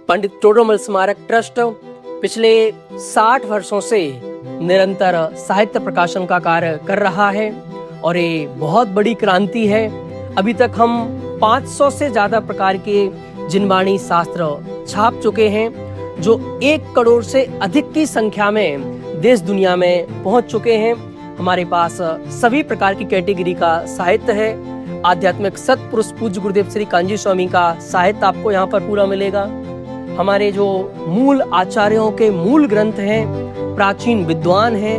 पंडित टोडरमल स्मारक ट्रस्ट पिछले 60 वर्षों से निरंतर साहित्य प्रकाशन का कार्य कर रहा है और ये बहुत बड़ी क्रांति है। अभी तक हम 500 से ज़्यादा प्रकार के जिनवाणी शास्त्र छाप चुके हैं, जो 1 करोड़ से अधिक की संख्या में देश दुनिया में पहुंच चुके हैं। हमारे पास सभी प्रकार की कैटेगरी का साहित्य है। आध्यात्मिक सतपुरुष पूज्य गुरुदेव श्री कांजी स्वामी का साहित्य आपको यहाँ पर पूरा मिलेगा। हमारे जो मूल आचार्यों के मूल ग्रंथ हैं, प्राचीन विद्वान हैं,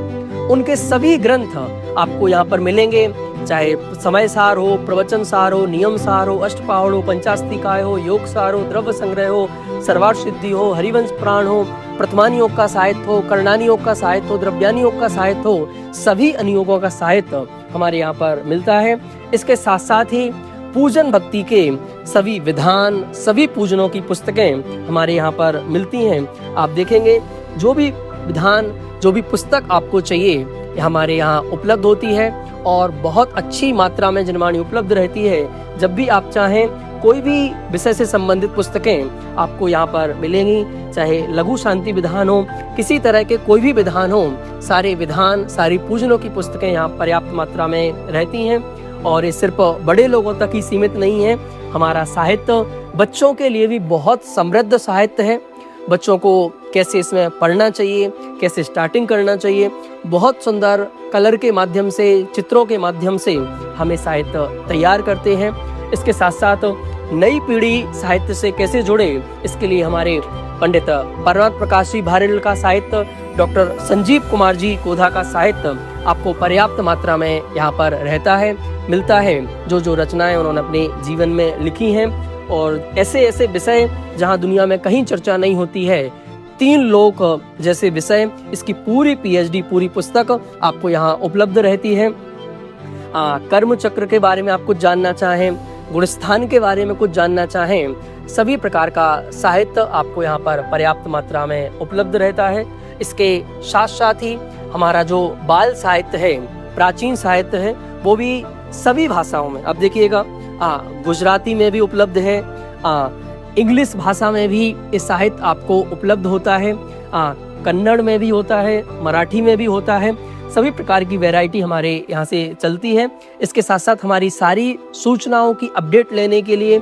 उनके सभी ग्रंथ आपको यहाँ पर मिलेंगे। चाहे समय सार हो, प्रवचन सार हो, नियम सार हो, अष्टपहाड़ हो, पंचास्तिकाय हो, योग सार हो, द्रव्य संग्रह हो, सर्वार्थ सिद्धि हो, हरिवंश पुराण हो, प्रथमान योग का साहित्य हो, करणानी योग का साहित्य हो, द्रव्यानी योग का साहित्य हो, सभी अनुयोगों का साहित्य हमारे यहाँ पर मिलता है। इसके साथ साथ ही पूजन भक्ति के सभी विधान, सभी पूजनों की पुस्तकें हमारे यहाँ पर मिलती हैं। आप देखेंगे जो भी विधान, जो भी पुस्तक आपको चाहिए हमारे यहाँ उपलब्ध होती है और बहुत अच्छी मात्रा में जिनवाणी उपलब्ध रहती है। जब भी आप चाहें कोई भी विषय से संबंधित पुस्तकें आपको यहाँ पर मिलेंगी, चाहे लघु शांति विधान हो, किसी तरह के कोई भी विधान हो, सारे विधान, सारी पूजनों की पुस्तकें यहाँ पर्याप्त मात्रा में रहती हैं। और ये सिर्फ बड़े लोगों तक ही सीमित नहीं है। हमारा साहित्य बच्चों के लिए भी बहुत समृद्ध साहित्य है। बच्चों को कैसे इसमें पढ़ना चाहिए, कैसे स्टार्टिंग करना चाहिए, बहुत सुंदर कलर के माध्यम से, चित्रों के माध्यम से हमें साहित्य तैयार करते हैं। इसके साथ साथ नई पीढ़ी साहित्य से कैसे जुड़े, इसके लिए हमारे पंडित परमात्म प्रकाश जी भारेल का साहित्य, डॉक्टर संजीव कुमार जी कोधा का साहित्य आपको पर्याप्त मात्रा में यहाँ पर रहता है, मिलता है। जो रचनाएं उन्होंने अपने जीवन में लिखी हैं और ऐसे ऐसे विषय जहाँ दुनिया में कहीं चर्चा नहीं होती है, 3 लोक जैसे विषय, इसकी पूरी पीएचडी, पूरी पुस्तक आपको यहाँ उपलब्ध रहती है। कर्म चक्र के बारे में आप कुछ जानना चाहें, गुणस्थान के बारे में कुछ जानना चाहें, सभी प्रकार का साहित्य आपको यहाँ पर पर्याप्त मात्रा में उपलब्ध रहता है। इसके साथ साथ ही हमारा जो बाल साहित्य है, प्राचीन साहित्य है, वो भी सभी भाषाओं में, अब देखिएगा गुजराती में भी उपलब्ध है, इंग्लिश भाषा में भी ये साहित्य आपको उपलब्ध होता है, कन्नड़ में भी होता है, मराठी में भी होता है। सभी प्रकार की वैरायटी हमारे यहाँ से चलती है। इसके साथ साथ हमारी सारी सूचनाओं की अपडेट लेने के लिए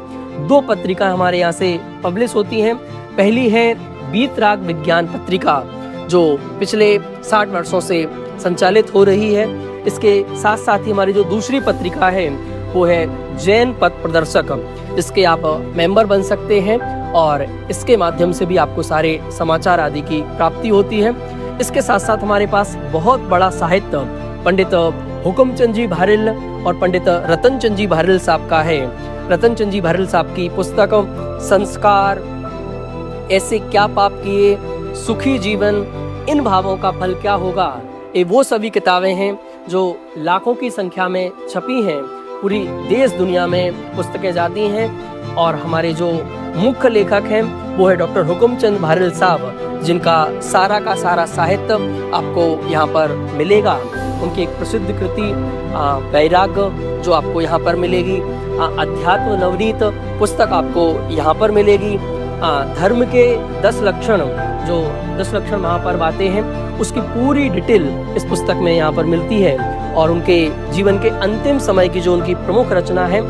2 पत्रिका हमारे यहाँ से पब्लिश होती हैं। पहली है वीतराग विज्ञान पत्रिका, जो पिछले 60 वर्षों से संचालित हो रही है। इसके साथ साथ ही हमारी जो दूसरी पत्रिका है वो है जैन पथ प्रदर्शक, इसके आप मेंबर बन सकते हैं और इसके माध्यम से भी आपको सारे समाचार आदि की प्राप्ति होती है। इसके साथ साथ हमारे पास बहुत बड़ा साहित्य पंडित हुकुमचंद जी भारेल और पंडित रतनचंद जी भारेल साहब का है। रतनचंद जी भारेल साहब की पुस्तक संस्कार, ऐसे क्या पाप किए, सुखी जीवन, इन भावों का फल क्या होगा, ये वो सभी किताबें हैं जो लाखों की संख्या में छपी हैं। पूरी देश दुनिया में पुस्तकें जाती हैं और हमारे जो मुख्य लेखक हैं वो है डॉक्टर हुकुमचंद भारेल साहब, जिनका सारा का सारा साहित्य आपको यहाँ पर मिलेगा। उनकी एक प्रसिद्ध कृति वैराग्य जो आपको यहाँ पर मिलेगी, अध्यात्म नवनीत पुस्तक आपको यहाँ पर मिलेगी, धर्म के 10 लक्षण, जो 10 लक्षण महापर्व आते हैं, उसकी पूरी डिटेल इस पुस्तक में यहाँ पर मिलती है। और उनके जीवन के अंतिम समय की जो उनकी प्रमुख रचना है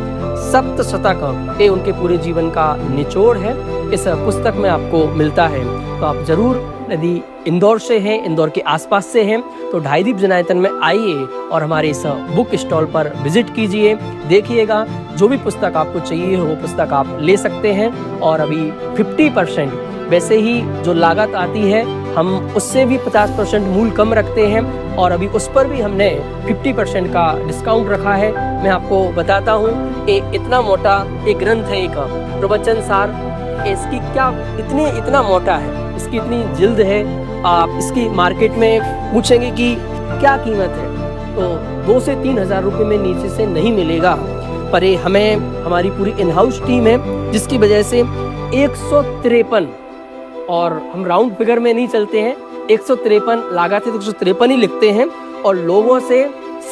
सप्तशतक, ये उनके पूरे जीवन का निचोड़ है, इस पुस्तक में आपको मिलता है। तो आप जरूर, यदि इंदौर से हैं, इंदौर के आसपास से हैं, तो ढाई दीप जनायतन में आइए और हमारे इस बुक स्टॉल पर विजिट कीजिए, देखिएगा। जो भी पुस्तक आपको चाहिए वो पुस्तक आप ले सकते हैं। और अभी 50%, वैसे ही जो लागत आती है हम उससे भी 50% मूल्य कम रखते हैं और अभी उस पर भी हमने 50% का डिस्काउंट रखा है। मैं आपको बताता हूँ, ये इतना मोटा एक ग्रंथ है, एक प्रवचन सार, इसकी क्या इतना मोटा है, इसकी इतनी जिल्द है। आप इसकी मार्केट में पूछेंगे कि क्या कीमत है, तो 2 से 3 हज़ार रुपये में नीचे से नहीं मिलेगा। पर ये हमें, हमारी पूरी इन हाउस टीम है, जिसकी वजह से 153, और हम राउंड फिगर में नहीं चलते हैं, 153 लागत है तो 153 ही लिखते हैं और लोगों से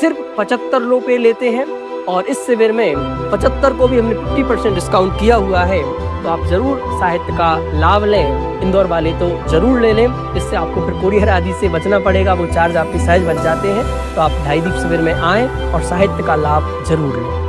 सिर्फ 75 रुपये लेते हैं। और इस शिविर में 75 को भी हमने 50% डिस्काउंट किया हुआ है। तो आप ज़रूर साहित्य का लाभ लें। इंदौर वाले तो ज़रूर ले लें, इससे आपको फिर कोरियर आदि से बचना पड़ेगा, वो चार्ज आपके सहज बच जाते हैं। तो आप ढाई दीप शिविर में आएँ और साहित्य का लाभ ज़रूर लें।